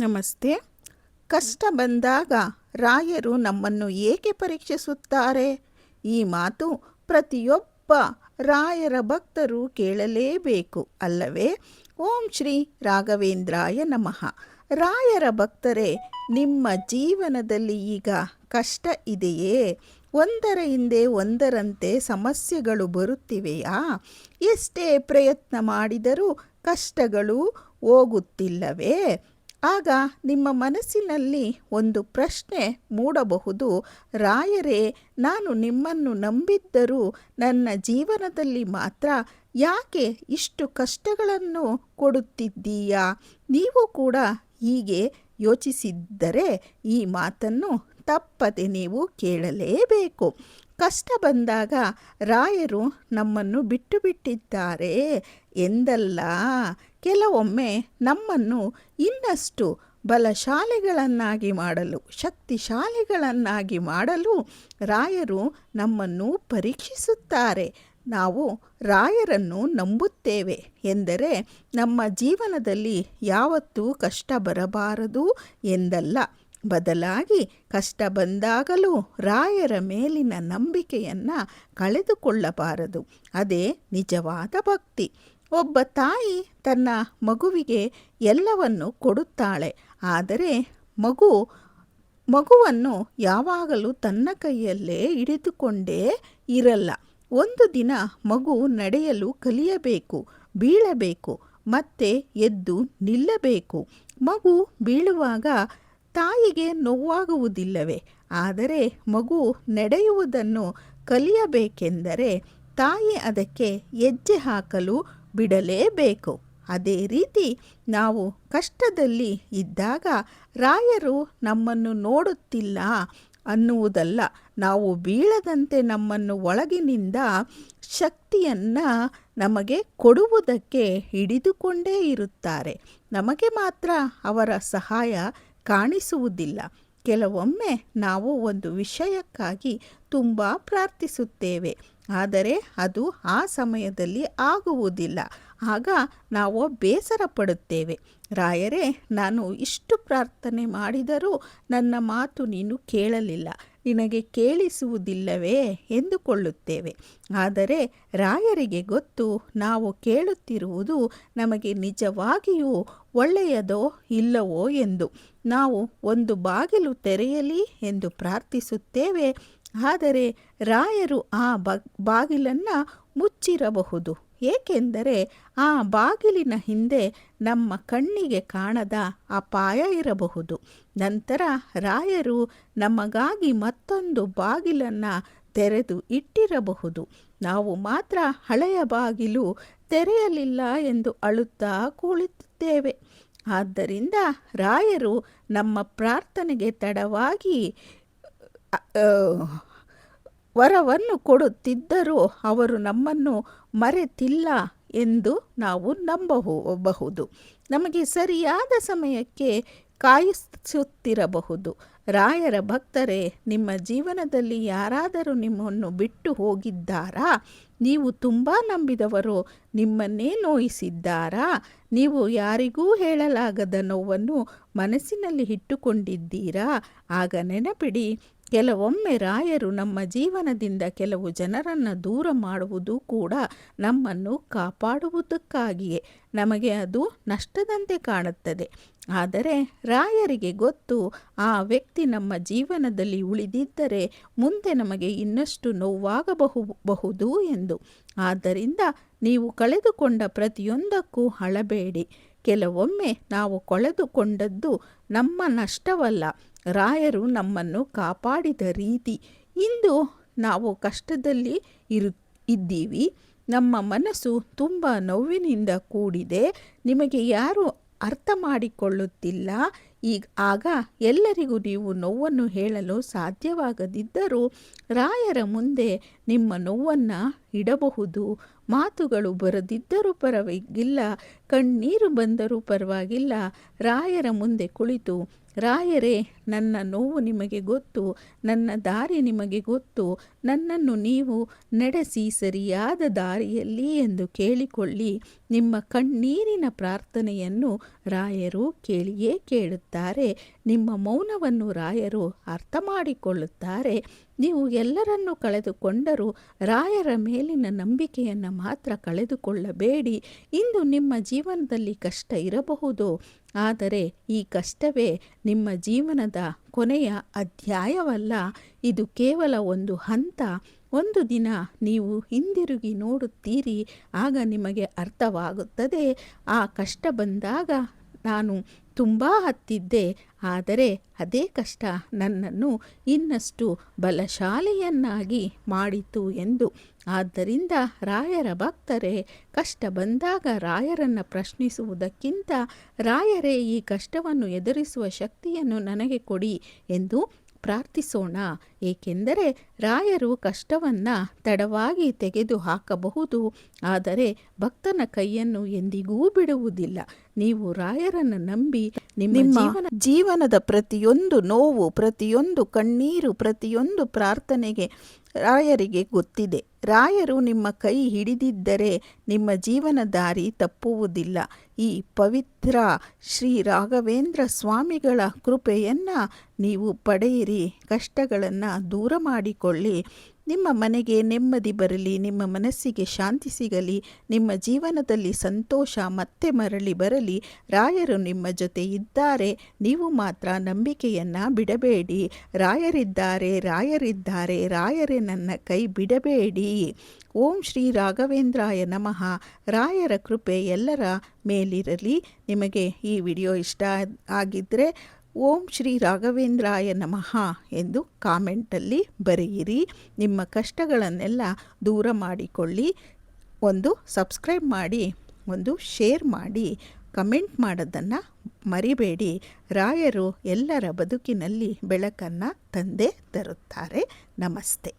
ನಮಸ್ತೆ. ಕಷ್ಟ ಬಂದಾಗ ರಾಯರು ನಮ್ಮನ್ನು ಏಕೆ ಪರೀಕ್ಷಿಸುತ್ತಾರೆ? ಈ ಮಾತು ಪ್ರತಿಯೊಬ್ಬ ರಾಯರ ಭಕ್ತರು ಕೇಳಲೇಬೇಕು ಅಲ್ಲವೇ? ಓಂ ಶ್ರೀ ರಾಘವೇಂದ್ರಾಯ ನಮಃ. ರಾಯರ ಭಕ್ತರೇ, ನಿಮ್ಮ ಜೀವನದಲ್ಲಿ ಈಗ ಕಷ್ಟ ಇದೆಯೇ? ಒಂದರ ಹಿಂದೆ ಒಂದರಂತೆ ಸಮಸ್ಯೆಗಳು ಬರುತ್ತಿವೆಯಾ? ಎಷ್ಟೇ ಪ್ರಯತ್ನ ಮಾಡಿದರೂ ಕಷ್ಟಗಳು ಹೋಗುತ್ತಿಲ್ಲವೇ? ಆಗ ನಿಮ್ಮ ಮನಸ್ಸಿನಲ್ಲಿ ಒಂದು ಪ್ರಶ್ನೆ ಮೂಡಬಹುದು. ರಾಯರೇ, ನಾನು ನಿಮ್ಮನ್ನು ನಂಬಿದ್ದರೂ ನನ್ನ ಜೀವನದಲ್ಲಿ ಮಾತ್ರ ಯಾಕೆ ಇಷ್ಟು ಕಷ್ಟಗಳನ್ನು ಕೊಡುತ್ತಿದ್ದೀಯಾ? ನೀವು ಕೂಡ ಹೀಗೆ ಯೋಚಿಸಿದ್ದರೆ ಈ ಮಾತನ್ನು ತಪ್ಪದೆ ನೀವು ಕೇಳಲೇಬೇಕು. ಕಷ್ಟ ಬಂದಾಗ ರಾಯರು ನಮ್ಮನ್ನು ಬಿಟ್ಟು ಬಿಟ್ಟಿದ್ದಾರೆ ಎಂದಲ್ಲ. ಕೆಲವೊಮ್ಮೆ ನಮ್ಮನ್ನು ಇನ್ನಷ್ಟು ಬಲಶಾಲಿಗಳನ್ನಾಗಿ ಮಾಡಲು, ಶಕ್ತಿಶಾಲಿಗಳನ್ನಾಗಿ ಮಾಡಲು ರಾಯರು ನಮ್ಮನ್ನು ಪರೀಕ್ಷಿಸುತ್ತಾರೆ. ನಾವು ರಾಯರನ್ನು ನಂಬುತ್ತೇವೆ ಎಂದರೆ ನಮ್ಮ ಜೀವನದಲ್ಲಿ ಯಾವತ್ತೂ ಕಷ್ಟ ಬರಬಾರದು ಎಂದಲ್ಲ. ಬದಲಾಗಿ ಕಷ್ಟ ಬಂದಾಗಲೂ ರಾಯರ ಮೇಲಿನ ನಂಬಿಕೆಯನ್ನು ಕಳೆದುಕೊಳ್ಳಬಾರದು. ಅದೇ ನಿಜವಾದ ಭಕ್ತಿ. ಒಬ್ಬ ತಾಯಿ ತನ್ನ ಮಗುವಿಗೆ ಎಲ್ಲವನ್ನು ಕೊಡುತ್ತಾಳೆ, ಆದರೆ ಮಗುವನ್ನು ಯಾವಾಗಲೂ ತನ್ನ ಕೈಯಲ್ಲೇ ಹಿಡಿದುಕೊಂಡೇ ಇರಲ್ಲ. ಒಂದು ದಿನ ಮಗು ನಡೆಯಲು ಕಲಿಯಬೇಕು, ಬೀಳಬೇಕು, ಮತ್ತೆ ಎದ್ದು ನಿಲ್ಲಬೇಕು. ಮಗು ಬೀಳುವಾಗ ತಾಯಿಗೆ ನೋವಾಗುವುದಿಲ್ಲವೇ? ಆದರೆ ಮಗು ನಡೆಯುವುದನ್ನು ಕಲಿಯಬೇಕೆಂದರೆ ತಾಯಿ ಅದಕ್ಕೆ ಹೆಜ್ಜೆ ಹಾಕಲು ಬಿಡಲೇಬೇಕು. ಅದೇ ರೀತಿ ನಾವು ಕಷ್ಟದಲ್ಲಿ ಇದ್ದಾಗ ರಾಯರು ನಮ್ಮನ್ನು ನೋಡುತ್ತಿಲ್ಲ ಅನ್ನುವುದಲ್ಲ. ನಾವು ಬೀಳದಂತೆ ನಮ್ಮನ್ನು ಒಳಗಿನಿಂದ ಶಕ್ತಿಯನ್ನು ನಮಗೆ ಕೊಡುವುದಕ್ಕೆ ಹಿಡಿದುಕೊಂಡೇ ಇರುತ್ತಾರೆ. ನಮಗೆ ಮಾತ್ರ ಅವರ ಸಹಾಯ ಕಾಣಿಸುವುದಿಲ್ಲ. ಕೆಲವೊಮ್ಮೆ ನಾವು ಒಂದು ವಿಷಯಕ್ಕಾಗಿ ತುಂಬ ಪ್ರಾರ್ಥಿಸುತ್ತೇವೆ, ಆದರೆ ಅದು ಆ ಸಮಯದಲ್ಲಿ ಆಗುವುದಿಲ್ಲ. ಆಗ ನಾವು ಬೇಸರ ಪಡುತ್ತೇವೆ. ರಾಯರೇ, ನಾನು ಇಷ್ಟು ಪ್ರಾರ್ಥನೆ ಮಾಡಿದರೂ ನನ್ನ ಮಾತು ನೀನು ಕೇಳಲಿಲ್ಲ, ನಿನಗೆ ಕೇಳಿಸುವುದಿಲ್ಲವೇ ಎಂದುಕೊಳ್ಳುತ್ತೇವೆ. ಆದರೆ ರಾಯರಿಗೆ ಗೊತ್ತು, ನಾವು ಕೇಳುತ್ತಿರುವುದು ನಮಗೆ ನಿಜವಾಗಿಯೂ ಒಳ್ಳೆಯದೋ ಇಲ್ಲವೋ ಎಂದು. ನಾವು ಒಂದು ಬಾಗಿಲು ತೆರೆಯಲಿ ಎಂದು ಪ್ರಾರ್ಥಿಸುತ್ತೇವೆ, ಆದರೆ ರಾಯರು ಆ ಬಾಗಿಲನ್ನು ಮುಚ್ಚಿರಬಹುದು. ಏಕೆಂದರೆ ಆ ಬಾಗಿಲಿನ ಹಿಂದೆ ನಮ್ಮ ಕಣ್ಣಿಗೆ ಕಾಣದ ಅಪಾಯ ಇರಬಹುದು. ನಂತರ ರಾಯರು ನಮಗಾಗಿ ಮತ್ತೊಂದು ಬಾಗಿಲನ್ನು ತೆರೆದು ಇಟ್ಟಿರಬಹುದು. ನಾವು ಮಾತ್ರ ಹಳೆಯ ಬಾಗಿಲು ತೆರೆಯಲಿಲ್ಲ ಎಂದು ಅಳುತ್ತಾ ಕುಳಿತುತ್ತೇವೆ. ಆದ್ದರಿಂದ ರಾಯರು ನಮ್ಮ ಪ್ರಾರ್ಥನೆಗೆ ತಡವಾಗಿ ವರವನ್ನು ಕೊಡುತ್ತಿದ್ದರೂ ಅವರು ನಮ್ಮನ್ನು ಮರೆತಿಲ್ಲ ಎಂದು ನಾವು ನಂಬಬಹುದು. ನಮಗೆ ಸರಿಯಾದ ಸಮಯಕ್ಕೆ ಕಾಯಿಸುತ್ತಿರಬಹುದು. ರಾಯರ ಭಕ್ತರೇ, ನಿಮ್ಮ ಜೀವನದಲ್ಲಿ ಯಾರಾದರೂ ನಿಮ್ಮನ್ನು ಬಿಟ್ಟು ಹೋಗಿದ್ದಾರಾ? ನೀವು ತುಂಬ ನಂಬಿದವರು ನಿಮ್ಮನ್ನೇ ನೋಯಿಸಿದ್ದಾರಾ? ನೀವು ಯಾರಿಗೂ ಹೇಳಲಾಗದ ನೋವನ್ನು ಮನಸ್ಸಿನಲ್ಲಿ ಇಟ್ಟುಕೊಂಡಿದ್ದೀರಾ? ಆಗ ನೆನಪಿಡಿ, ಕೆಲವೊಮ್ಮೆ ರಾಯರು ನಮ್ಮ ಜೀವನದಿಂದ ಕೆಲವು ಜನರನ್ನು ದೂರ ಮಾಡುವುದು ಕೂಡ ನಮ್ಮನ್ನು ಕಾಪಾಡುವುದಕ್ಕಾಗಿಯೇ. ನಮಗೆ ಅದು ನಷ್ಟದಂತೆ ಕಾಣುತ್ತದೆ, ಆದರೆ ರಾಯರಿಗೆ ಗೊತ್ತು, ಆ ವ್ಯಕ್ತಿ ನಮ್ಮ ಜೀವನದಲ್ಲಿ ಉಳಿದಿದ್ದರೆ ಮುಂದೆ ನಮಗೆ ಇನ್ನಷ್ಟು ನೋವಾಗಬಹುದು ಎಂದು. ಆದ್ದರಿಂದ ನೀವು ಕಳೆದುಕೊಂಡ ಪ್ರತಿಯೊಂದಕ್ಕೂ ಅಳಬೇಡಿ. ಕೆಲವೊಮ್ಮೆ ನಾವು ಕಳೆದುಕೊಂಡದ್ದು ನಮ್ಮ ನಷ್ಟವಲ್ಲ, ರಾಯರು ನಮ್ಮನ್ನು ಕಾಪಾಡಿದ ರೀತಿ. ಇಂದು ನಾವು ಕಷ್ಟದಲ್ಲಿ ಇದ್ದೀವಿ, ನಮ್ಮ ಮನಸ್ಸು ತುಂಬ ನೋವಿನಿಂದ ಕೂಡಿದೆ, ನಿಮಗೆ ಯಾರು ಅರ್ಥ ಮಾಡಿಕೊಳ್ಳುತ್ತಿಲ್ಲ. ಆಗ ಎಲ್ಲರಿಗೂ ನೀವು ನೋವನ್ನು ಹೇಳಲು ಸಾಧ್ಯವಾಗದಿದ್ದರೂ ರಾಯರ ಮುಂದೆ ನಿಮ್ಮ ನೋವನ್ನು ಇಡಬಹುದು. ಮಾತುಗಳು ಬರದಿದ್ದರೂ ಪರವಾಗಿಲ್ಲ, ಕಣ್ಣೀರು ಬಂದರೂ ಪರವಾಗಿಲ್ಲ, ರಾಯರ ಮುಂದೆ ಕುಳಿತು, ರಾಯರೇ, ನನ್ನ ನೋವು ನಿಮಗೆ ಗೊತ್ತು, ನನ್ನ ದಾರಿ ನಿಮಗೆ ಗೊತ್ತು, ನನ್ನನ್ನು ನೀವು ನಡೆಸಿ ಸರಿಯಾದ ದಾರಿಯಲ್ಲಿ ಎಂದು ಕೇಳಿಕೊಳ್ಳಿ. ನಿಮ್ಮ ಕಣ್ಣೀರಿನ ಪ್ರಾರ್ಥನೆಯನ್ನು ರಾಯರು ಕೇಳಿಯೇ ಕೇಳುತ್ತಾರೆ. ನಿಮ್ಮ ಮೌನವನ್ನು ರಾಯರು ಅರ್ಥ ಮಾಡಿಕೊಳ್ಳುತ್ತಾರೆ. ನೀವು ಎಲ್ಲರನ್ನೂ ಕಳೆದುಕೊಂಡರೂ ರಾಯರ ಮೇಲಿನ ನಂಬಿಕೆಯನ್ನು ಮಾತ್ರ ಕಳೆದುಕೊಳ್ಳಬೇಡಿ. ಇಂದು ನಿಮ್ಮ ಜೀವನದಲ್ಲಿ ಕಷ್ಟ ಇರಬಹುದು, ಆದರೆ ಈ ಕಷ್ಟವೇ ನಿಮ್ಮ ಜೀವನದ ಕೊನೆಯ ಅಧ್ಯಾಯವಲ್ಲ. ಇದು ಕೇವಲ ಒಂದು ಹಂತ. ಒಂದು ದಿನ ನೀವು ಹಿಂದಿರುಗಿ ನೋಡುತ್ತೀರಿ, ಆಗ ನಿಮಗೆ ಅರ್ಥವಾಗುತ್ತದೆ, ಆ ಕಷ್ಟ ಬಂದಾಗ ನಾನು ತುಂಬ ಹತ್ತಿದ್ದೆ, ಆದರೆ ಅದೇ ಕಷ್ಟ ನನ್ನನ್ನು ಇನ್ನಷ್ಟು ಬಲಶಾಲಿಯನ್ನಾಗಿ ಮಾಡಿತು ಎಂದು. ಆದ್ದರಿಂದ ರಾಯರ ಭಕ್ತರೇ, ಕಷ್ಟ ಬಂದಾಗ ರಾಯರನ್ನು ಪ್ರಶ್ನಿಸುವುದಕ್ಕಿಂತ ರಾಯರೇ, ಈ ಕಷ್ಟವನ್ನು ಎದುರಿಸುವ ಶಕ್ತಿಯನ್ನು ನನಗೆ ಕೊಡಿ ಎಂದು ಪ್ರಾರ್ಥಿಸೋಣ. ಏಕೆಂದರೆ ರಾಯರು ಕಷ್ಟವನ್ನು ತಡವಾಗಿ ತೆಗೆದು ಹಾಕಬಹುದು, ಆದರೆ ಭಕ್ತನ ಕೈಯನ್ನು ಎಂದಿಗೂ ಬಿಡುವುದಿಲ್ಲ. ನೀವು ರಾಯರನ್ನು ನಂಬಿ ನಿಮ್ಮ ಜೀವನದ ಪ್ರತಿಯೊಂದು ನೋವು, ಪ್ರತಿಯೊಂದು ಕಣ್ಣೀರು, ಪ್ರತಿಯೊಂದು ಪ್ರಾರ್ಥನೆಗೆ ರಾಯರಿಗೆ ಗೊತ್ತಿದೆ. ರಾಯರು ನಿಮ್ಮ ಕೈ ಹಿಡಿದಿದ್ದರೆ ನಿಮ್ಮ ಜೀವನ ದಾರಿ ತಪ್ಪುವುದಿಲ್ಲ. ಈ ಪವಿತ್ರ ಶ್ರೀ ರಾಘವೇಂದ್ರ ಸ್ವಾಮಿಗಳ ಕೃಪೆಯನ್ನು ನೀವು ಪಡೆಯಿರಿ. ಕಷ್ಟಗಳನ್ನು ದೂರ ಮಾಡಿಕೊಳ್ಳಿ. ನಿಮ್ಮ ಮನೆಗೆ ನೆಮ್ಮದಿ ಬರಲಿ, ನಿಮ್ಮ ಮನಸ್ಸಿಗೆ ಶಾಂತಿ ಸಿಗಲಿ, ನಿಮ್ಮ ಜೀವನದಲ್ಲಿ ಸಂತೋಷ ಮತ್ತೆ ಮರಳಿ ಬರಲಿ. ರಾಯರು ನಿಮ್ಮ ಜೊತೆ ಇದ್ದಾರೆ. ನೀವು ಮಾತ್ರ ನಂಬಿಕೆಯನ್ನು ಬಿಡಬೇಡಿ. ರಾಯರಿದ್ದಾರೆ, ರಾಯರಿದ್ದಾರೆ, ರಾಯರೇ ನನ್ನ ಕೈ ಬಿಡಬೇಡಿ. ಓಂ ಶ್ರೀ ರಾಘವೇಂದ್ರಾಯ ನಮಃ. ರಾಯರ ಕೃಪೆ ಎಲ್ಲರ ಮೇಲಿರಲಿ. ನಿಮಗೆ ಈ ವಿಡಿಯೋ ಇಷ್ಟ ಆಗಿದ್ದರೆ ಓಂ ಶ್ರೀ ರಾಘವೇಂದ್ರಾಯ ನಮಃ ಎಂದು ಕಾಮೆಂಟಲ್ಲಿ ಬರೆಯಿರಿ. ನಿಮ್ಮ ಕಷ್ಟಗಳನ್ನೆಲ್ಲ ದೂರ ಮಾಡಿಕೊಳ್ಳಿ. ಒಂದು ಸಬ್ಸ್ಕ್ರೈಬ್ ಮಾಡಿ, ಒಂದು ಶೇರ್ ಮಾಡಿ, ಕಮೆಂಟ್ ಮಾಡೋದನ್ನು ಮರಿಬೇಡಿ. ರಾಯರು ಎಲ್ಲರ ಬದುಕಿನಲ್ಲಿ ಬೆಳಕನ್ನು ತಂದೇ ತರುತ್ತಾರೆ. ನಮಸ್ತೆ.